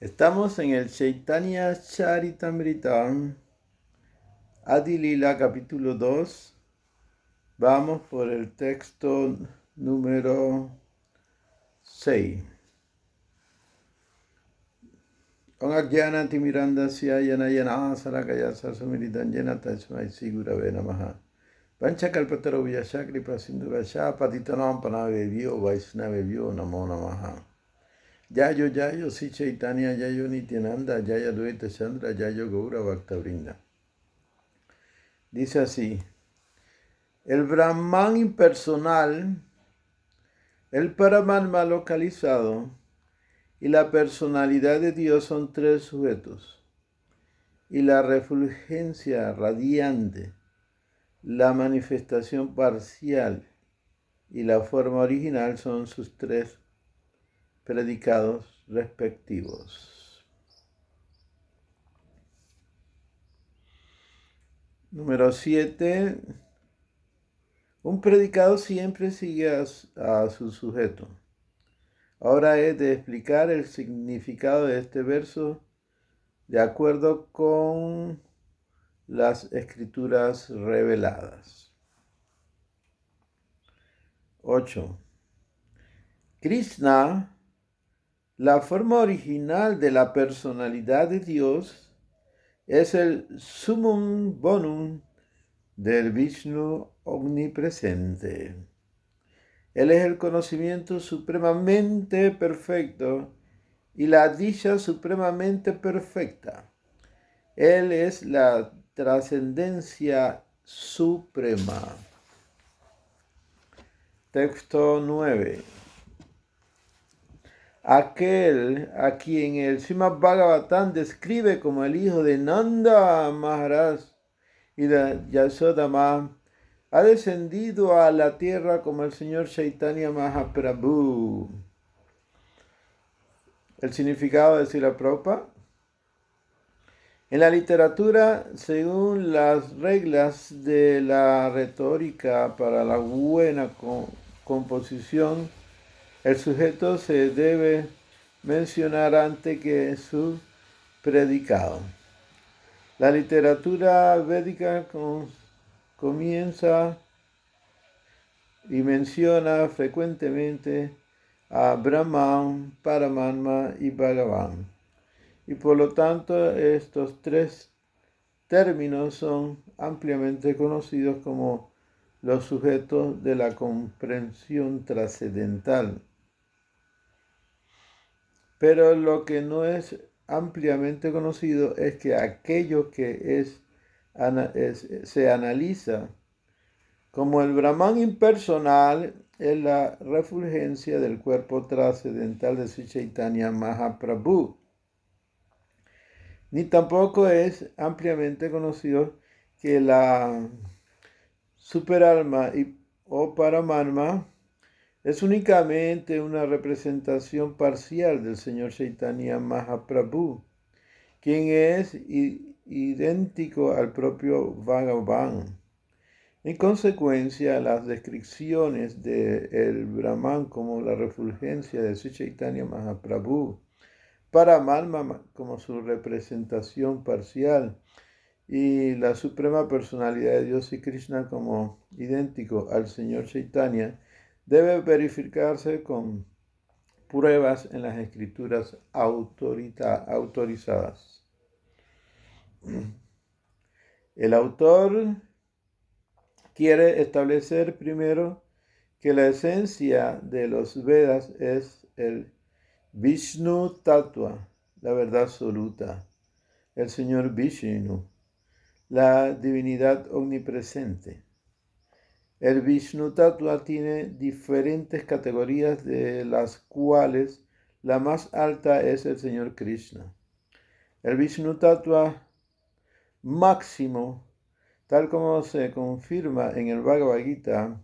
Estamos en el Chaitanya Charitamrita, Adi Lila, capítulo 2. Vamos por el texto número 6. Om Ajnana Timirandasya Yana Yana Sarakaya Sasumiritan Yana Tasmai Sigurave Namaha. Panchakalpataro Vyashakri Prasindhurasha Patitanam Panavevyo Vaisnavevyo Namo Namaha. Yayo Yayo Si Chaitanya Yayo Nityananda Yaya Dvaita Chandra Yayo Gaura Bhakta Vrinda. Dice así: el Brahman impersonal, el Paramatma localizado y la personalidad de Dios son tres sujetos, y la refulgencia radiante, la manifestación parcial y la forma original son sus tres predicados respectivos. Número 7. Un predicado siempre sigue a su sujeto. Ahora es de explicar el significado de este verso de acuerdo con las escrituras reveladas. 8. Krishna, la forma original de la personalidad de Dios, es el summum bonum del Vishnu omnipresente. Él es el conocimiento supremamente perfecto y la dicha supremamente perfecta. Él es la trascendencia suprema. Texto 9. Aquel a quien el Srimad Bhagavatam describe como el hijo de Nanda Maharaj y de Yashoda Ma, ha descendido a la tierra como el señor Chaitanya Mahaprabhu. El significado de Srila Prabhupada. En la literatura, según las reglas de la retórica para la buena composición, el sujeto se debe mencionar antes que su predicado. La literatura védica comienza y menciona frecuentemente a Brahman, Paramatma y Bhagavan. Y por lo tanto estos tres términos son ampliamente conocidos como los sujetos de la comprensión trascendental. Pero lo que no es ampliamente conocido es que aquello que se analiza como el Brahman impersonal es la refulgencia del cuerpo trascendental de Sri Chaitanya Mahaprabhu. Ni tampoco es ampliamente conocido que la superalma o Paramatma es únicamente una representación parcial del Señor Chaitanya Mahaprabhu, quien es idéntico al propio Bhagavan. En consecuencia, las descripciones del Brahman como la refulgencia de Sri Chaitanya Mahaprabhu, Paramatma como su representación parcial y la suprema personalidad de Dios y Krishna como idéntico al Señor Chaitanya, debe verificarse con pruebas en las escrituras autorizadas. El autor quiere establecer primero que la esencia de los Vedas es el Vishnu Tattva, la verdad absoluta, el Señor Vishnu, la divinidad omnipresente. El Vishnu Tattva tiene diferentes categorías, de las cuales la más alta es el Señor Krishna. El Vishnu Tattva máximo, tal como se confirma en el Bhagavad Gita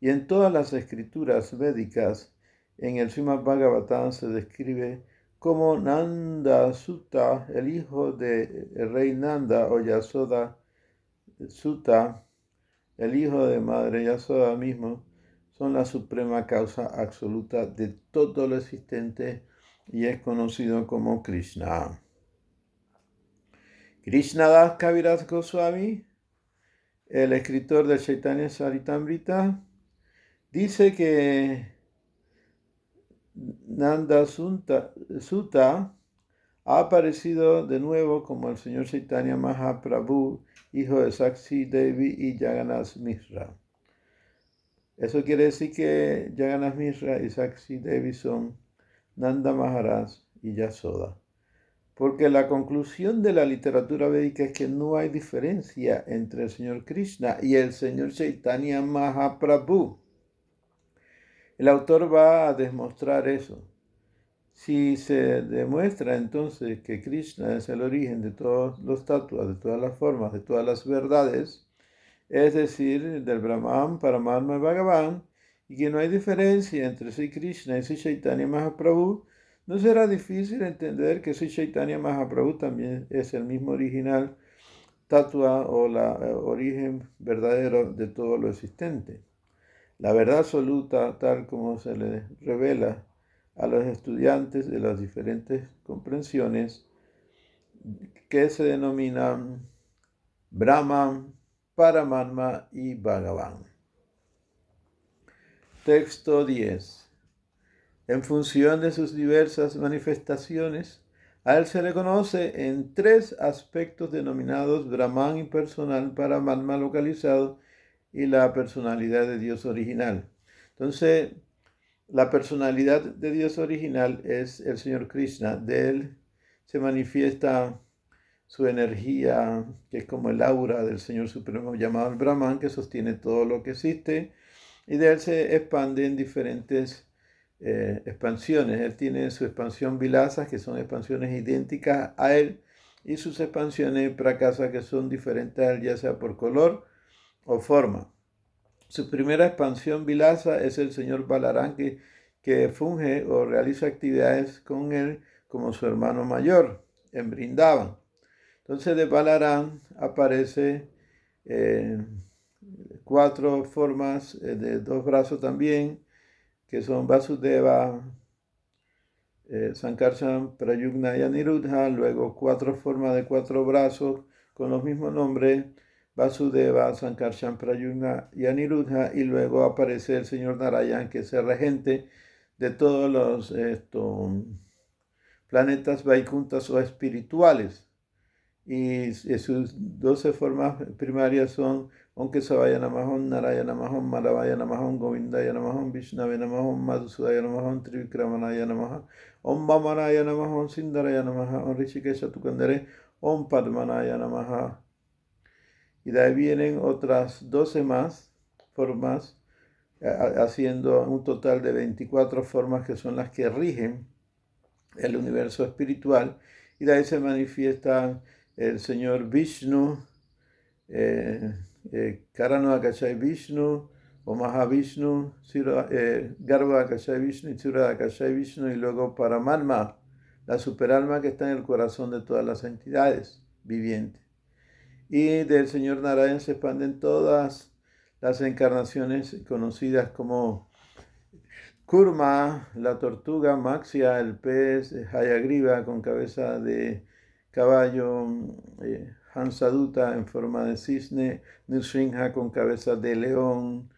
y en todas las escrituras védicas, en el Srimad Bhagavatam se describe como Nanda Sutta, el hijo del rey Nanda o Yasoda Sutta, el hijo de Madre Yasoda mismo, son la suprema causa absoluta de todo lo existente y es conocido como Krishna. Krishnadas Kaviraj Goswami, el escritor del Chaitanya Charitamrita, dice que Nanda Sutta ha aparecido de nuevo como el señor Chaitanya Mahaprabhu, hijo de Sakshi Devi y Jagannath Mishra. Eso quiere decir que Jagannath Mishra y Sakshi Devi son Nanda Maharaj y Yasoda. Porque la conclusión de la literatura védica es que no hay diferencia entre el señor Krishna y el señor Chaitanya Mahaprabhu. El autor va a demostrar eso. Si se demuestra entonces que Krishna es el origen de todos los tattwas, de todas las formas, de todas las verdades, es decir, del Brahman, Paramatma y Bhagavan, y que no hay diferencia entre Sri Krishna y Sri Chaitanya Mahaprabhu, no será difícil entender que Sri Chaitanya Mahaprabhu también es el mismo original tattva o el origen verdadero de todo lo existente. La verdad absoluta, tal como se le revela a los estudiantes de las diferentes comprensiones, que se denominan Brahman, Paramatma y Bhagavan. Texto 10. En función de sus diversas manifestaciones, a él se le conoce en tres aspectos denominados Brahman impersonal, Paramatma localizado y la personalidad de Dios original. Entonces, la personalidad de Dios original es el Señor Krishna. De él se manifiesta su energía, que es como el aura del Señor Supremo llamado el Brahman, que sostiene todo lo que existe, y de él se expande en diferentes expansiones. Él tiene su expansión Vilasa, que son expansiones idénticas a él, y sus expansiones Prakasa, que son diferentes a él, ya sea por color o forma. Su primera expansión Vilasa es el señor Balarán, que funge o realiza actividades con él como su hermano mayor en Brindavan. Entonces de Balarán aparece 4 formas de 2 brazos también, que son Vasudeva, Sankarshan, Prayugna y Aniruddha. Luego 4 formas de 4 brazos con los mismos nombres, Vasudeva, Sankarshan, Prayugna y Aniruddha. Y luego aparece el señor Narayan, que es el regente de todos los planetas Vaikuntas o espirituales. Y sus 12 formas primarias son Onkesavaya Namaham, Narayana Namaham, Maravaya Namaham, Govindaya Namaham, Vishnave Namaham, Madhusudaya Namaham, Trivikramanaya Namaham, Om Vamanaya Namaham, Sindaraya Namaham, Om Rishikesha Tukandere, Om Padmanaya Namaham. Y de ahí vienen otras 12 más formas, haciendo un total de 24 formas que son las que rigen el universo espiritual. Y de ahí se manifiestan el señor Vishnu, Karana Akashai Vishnu, o Mahavishnu, Garbha Akashai Vishnu y Tsura Akashai Vishnu, y luego Paramatma, la superalma que está en el corazón de todas las entidades vivientes. Y del señor Narayan se expanden todas las encarnaciones conocidas como Kurma, la tortuga, Maxia, el pez, Hayagriva con cabeza de caballo, Hansaduta en forma de cisne, Nrsimha con cabeza de león,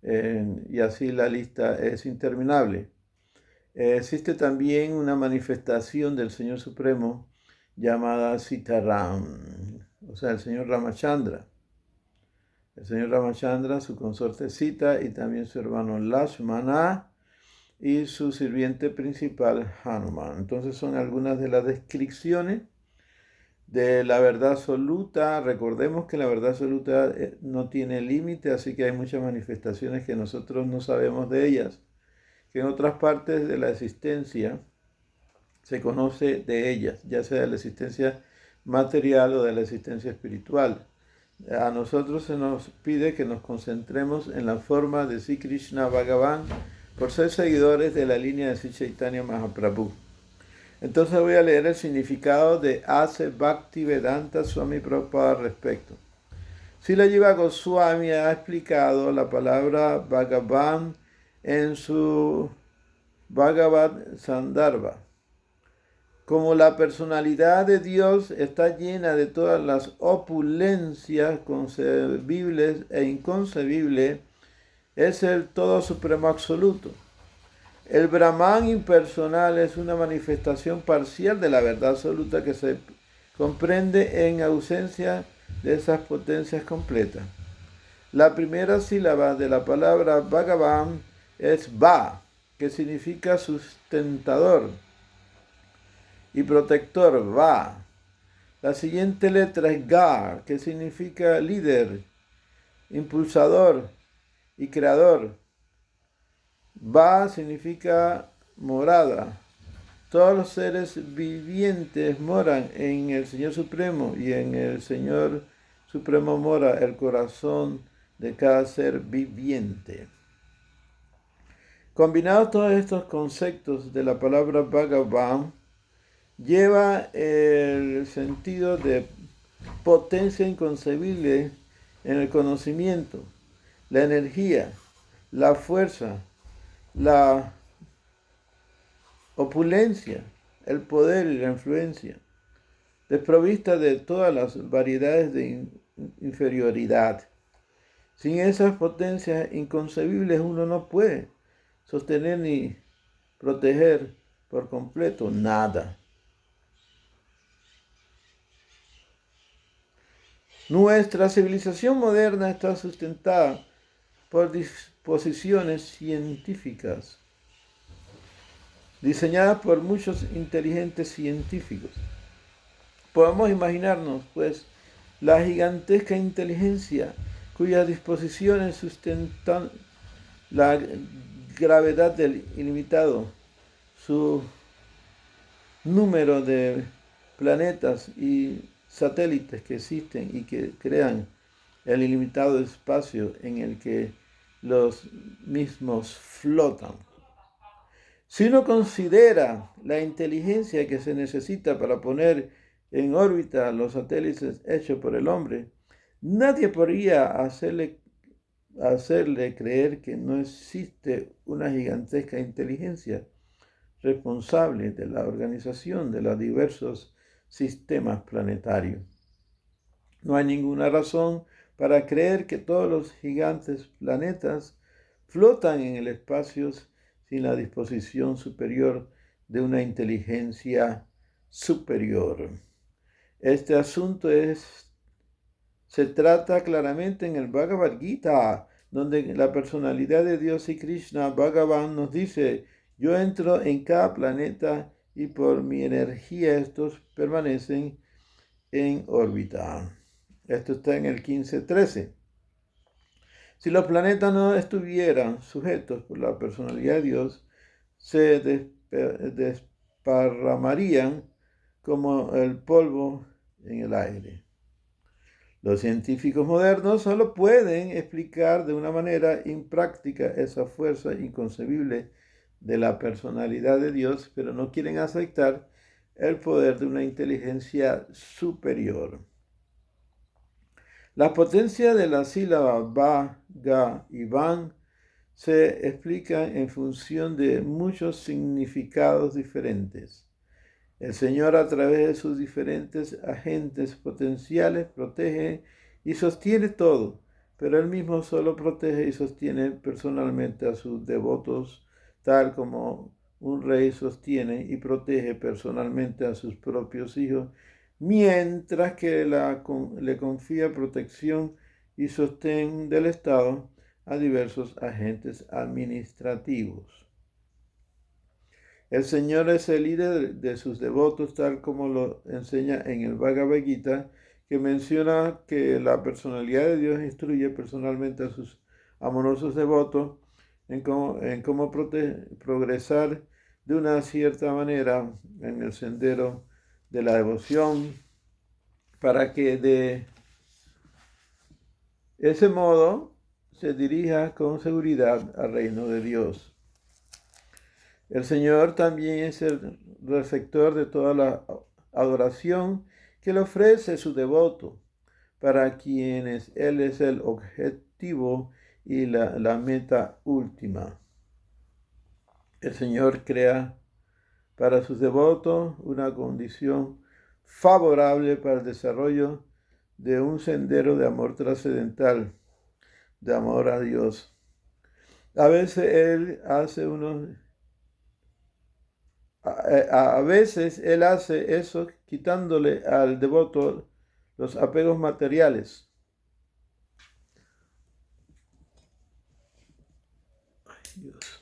y así la lista es interminable. Existe también una manifestación del Señor Supremo llamada Sitaram, o sea, el Señor Ramachandra. El Señor Ramachandra, su consorte Sita y también su hermano Lakshmana y su sirviente principal Hanuman. Entonces son algunas de las descripciones de la verdad absoluta. Recordemos que la verdad absoluta no tiene límite, así que hay muchas manifestaciones que nosotros no sabemos de ellas, que en otras partes de la existencia se conoce de ellas, ya sea de la existencia material o de la existencia espiritual. A nosotros se nos pide que nos concentremos en la forma de Sri Krishna Bhagavan por ser seguidores de la línea de Sri Chaitanya Mahaprabhu. Entonces voy a leer el significado de A.C. Bhaktivedanta Swami Prabhupada al respecto. Srila Jiva Goswami ha explicado la palabra Bhagavan en su Bhagavad Sandarbha. Como la personalidad de Dios está llena de todas las opulencias concebibles e inconcebibles, es el todo supremo absoluto. El Brahman impersonal es una manifestación parcial de la verdad absoluta que se comprende en ausencia de esas potencias completas. La primera sílaba de la palabra Bhagavan es Va, que significa sustentador y protector, Va. La siguiente letra es Ga, que significa líder, impulsador y creador. Va significa morada. Todos los seres vivientes moran en el Señor Supremo y en el Señor Supremo mora el corazón de cada ser viviente. Combinados todos estos conceptos de la palabra Bhagavan, lleva el sentido de potencia inconcebible en el conocimiento, la energía, la fuerza, la opulencia, el poder y la influencia, desprovista de todas las variedades de inferioridad. Sin esas potencias inconcebibles uno no puede sostener ni proteger por completo nada. Nuestra civilización moderna está sustentada por disposiciones científicas diseñadas por muchos inteligentes científicos. Podemos imaginarnos, pues, la gigantesca inteligencia cuyas disposiciones sustentan la gravedad del ilimitado, su número de planetas y satélites que existen y que crean el ilimitado espacio en el que los mismos flotan. Si uno considera la inteligencia que se necesita para poner en órbita los satélites hechos por el hombre, nadie podría hacerle creer que no existe una gigantesca inteligencia responsable de la organización de los diversos sistemas planetarios. No hay ninguna razón para creer que todos los gigantes planetas flotan en el espacio sin la disposición superior de una inteligencia superior. Este asunto se trata claramente en el Bhagavad Gita, donde la personalidad de Dios y Krishna, Bhagavan, nos dice: yo entro en cada planeta y por mi energía estos permanecen en órbita. Esto está en el 15.13. Si los planetas no estuvieran sujetos por la personalidad de Dios, se desparramarían como el polvo en el aire. Los científicos modernos solo pueden explicar de una manera impráctica esa fuerza inconcebible de la personalidad de Dios, pero no quieren aceptar el poder de una inteligencia superior. La potencia de la sílaba Ba, Ga y Van se explica en función de muchos significados diferentes. El Señor, a través de sus diferentes agentes potenciales, protege y sostiene todo, pero Él mismo solo protege y sostiene personalmente a sus devotos, tal como un rey sostiene y protege personalmente a sus propios hijos, mientras que le confía protección y sostén del Estado a diversos agentes administrativos. El Señor es el líder de sus devotos, tal como lo enseña en el Bhagavad Gita, que menciona que la personalidad de Dios instruye personalmente a sus amorosos devotos en cómo progresar de una cierta manera en el sendero de la devoción, para que de ese modo se dirija con seguridad al reino de Dios. El Señor también es el receptor de toda la adoración que le ofrece su devoto, para quienes Él es el objetivo y la meta última. El Señor crea para sus devotos una condición favorable para el desarrollo de un sendero de amor trascendental, de amor a Dios. A veces él hace eso quitándole al devoto los apegos materiales. Ay, Dios.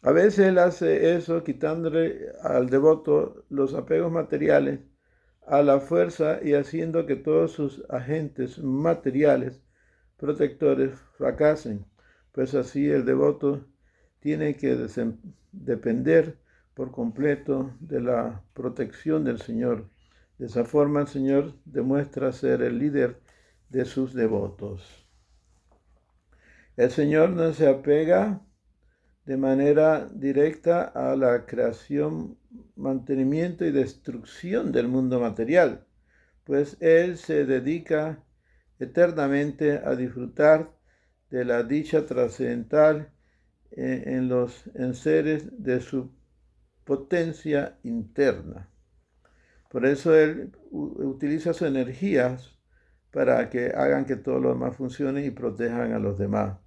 A veces él hace eso quitándole al devoto los apegos materiales a la fuerza y haciendo que todos sus agentes materiales protectores fracasen, pues así el devoto tiene que depender por completo de la protección del Señor. De esa forma el Señor demuestra ser el líder de sus devotos. El Señor no se apega de manera directa a la creación, mantenimiento y destrucción del mundo material, pues Él se dedica eternamente a disfrutar de la dicha trascendental en seres de su potencia interna. Por eso Él utiliza sus energías para que hagan que todo lo demás funcione y protejan a los demás.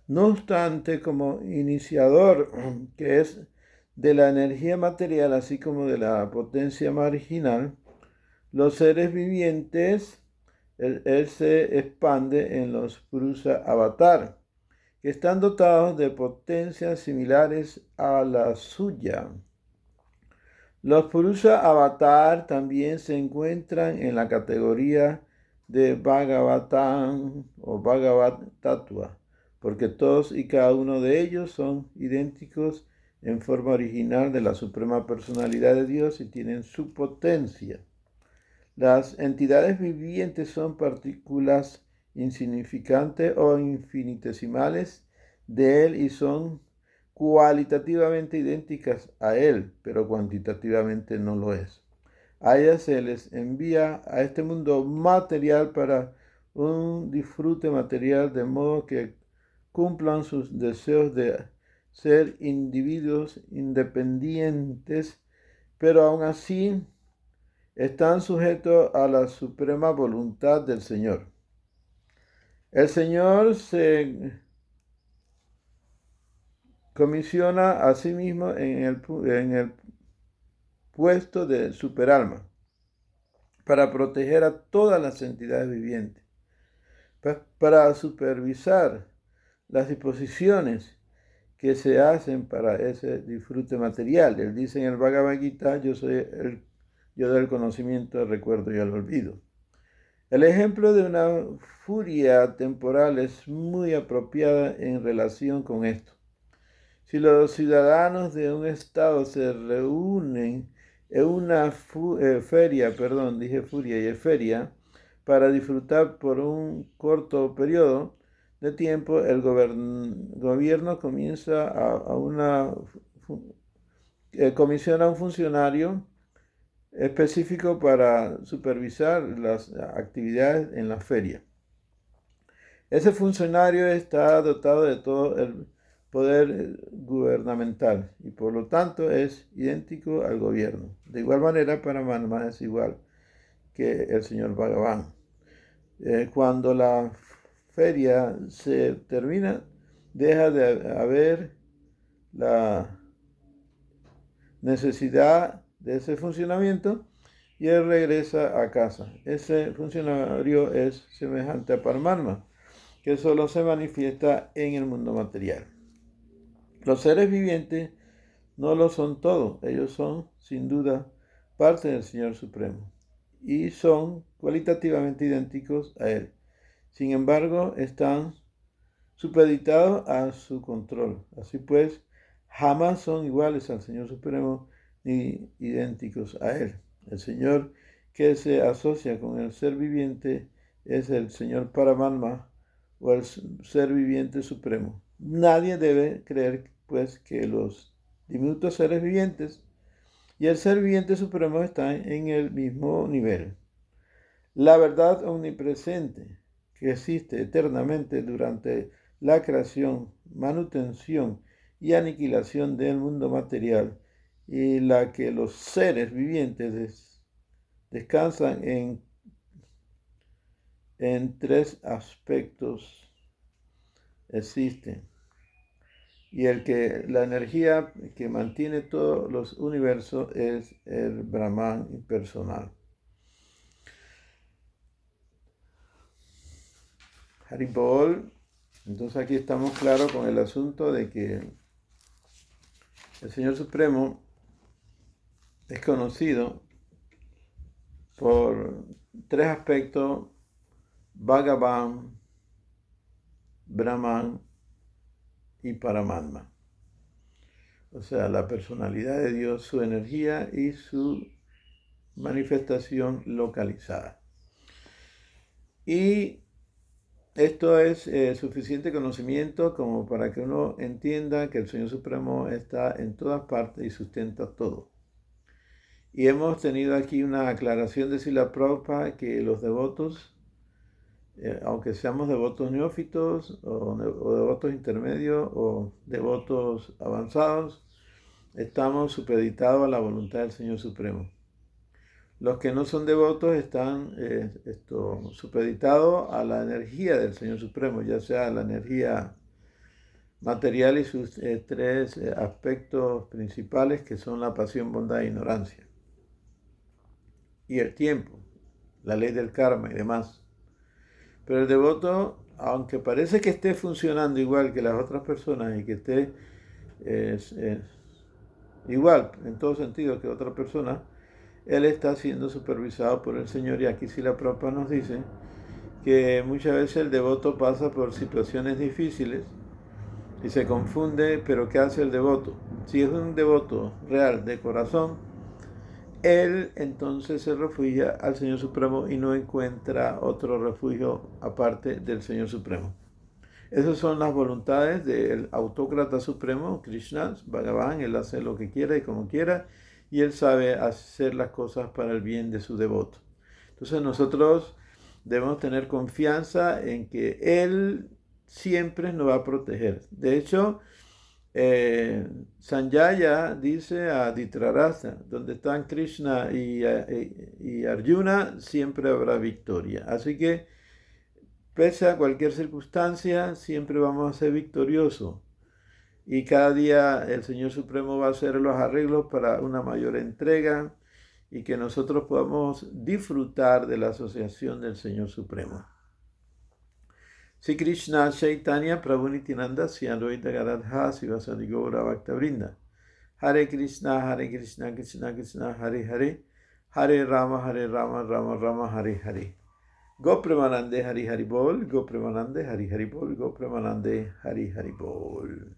No obstante, como iniciador, que es de la energía material, así como de la potencia marginal, los seres vivientes, él se expande en los Purusa Avatar, que están dotados de potencias similares a la suya. Los Purusa Avatar también se encuentran en la categoría de Bhagavatam o Bhagavad Tattva, porque todos y cada uno de ellos son idénticos en forma original de la Suprema Personalidad de Dios y tienen su potencia. Las entidades vivientes son partículas insignificantes o infinitesimales de Él y son cualitativamente idénticas a Él, pero cuantitativamente no lo es. A ellas se les envía a este mundo material para un disfrute material, de modo que cumplan sus deseos de ser individuos independientes, pero aún así están sujetos a la suprema voluntad del Señor. El Señor se comisiona a sí mismo en el puesto de superalma para proteger a todas las entidades vivientes, para supervisar las disposiciones que se hacen para ese disfrute material. Él dice en el Bhagavad Gita, yo doy el conocimiento, el recuerdo y el olvido. El ejemplo de una furia temporal es muy apropiada en relación con esto. Si los ciudadanos de un estado se reúnen en una feria, para disfrutar por un corto periodo de tiempo, el gobierno comisiona a un funcionario específico para supervisar las actividades en la feria. Ese funcionario está dotado de todo el poder gubernamental y por lo tanto es idéntico al gobierno. De igual manera, Paramatma es igual que el señor Bhagavan. Cuando la feria se termina, deja de haber la necesidad de ese funcionamiento y él regresa a casa. Ese funcionario es semejante a Paramatma, que solo se manifiesta en el mundo material. Los seres vivientes no lo son todo, ellos son sin duda parte del Señor Supremo y son cualitativamente idénticos a Él. Sin embargo, están supeditados a su control. Así pues, jamás son iguales al Señor Supremo ni idénticos a Él. El Señor que se asocia con el ser viviente es el Señor Paramatma o el ser viviente supremo. Nadie debe creer, pues, que los diminutos seres vivientes y el ser viviente supremo están en el mismo nivel. La verdad omnipresente que existe eternamente durante la creación, manutención y aniquilación del mundo material, y la que los seres vivientes descansan en tres aspectos existen. Y la energía que mantiene todos los universos es el Brahman impersonal. Haribol. Entonces aquí estamos claros con el asunto de que el Señor Supremo es conocido por tres aspectos: Bhagavan, Brahman y Paramatma. O sea, la personalidad de Dios, su energía y su manifestación localizada. Y esto es suficiente conocimiento como para que uno entienda que el Señor Supremo está en todas partes y sustenta todo. Y hemos tenido aquí una aclaración de Srila Prabhupada que los devotos, aunque seamos devotos neófitos o devotos intermedios o devotos avanzados, estamos supeditados a la voluntad del Señor Supremo. Los que no son devotos están supeditados a la energía del Señor Supremo, ya sea la energía material y sus tres aspectos principales, que son la pasión, bondad e ignorancia, y el tiempo, la ley del karma y demás. Pero el devoto, aunque parece que esté funcionando igual que las otras personas y que esté igual en todo sentido que otras personas, él está siendo supervisado por el Señor. Y aquí Srila Prabhupada nos dice que muchas veces el devoto pasa por situaciones difíciles y se confunde, pero ¿qué hace el devoto? Si es un devoto real, de corazón, él entonces se refugia al Señor Supremo y no encuentra otro refugio aparte del Señor Supremo. Esas son las voluntades del autócrata supremo, Krishna, Bhagavan. Él hace lo que quiera y como quiera, y él sabe hacer las cosas para el bien de su devoto. Entonces nosotros debemos tener confianza en que él siempre nos va a proteger. De hecho, Sanjaya dice a Dhritarashtra: donde están Krishna y Arjuna, siempre habrá victoria. Así que, pese a cualquier circunstancia, siempre vamos a ser victoriosos. Y cada día el Señor Supremo va a hacer los arreglos para una mayor entrega y que nosotros podamos disfrutar de la asociación del Señor Supremo. Sri Krishna Chaitanya Prabhu Nityananda Sri Advaita Gadadhara Sivasadi Gaura Bhaktavrinda. Hare Krishna Krishna Krishna Hare Hare, Hare Rama Rama Rama Hare Hare. Go Premanande Hari Hari Bol, Go Premanande Hari Hari Bol, Go Premanande Hari Hari Bol.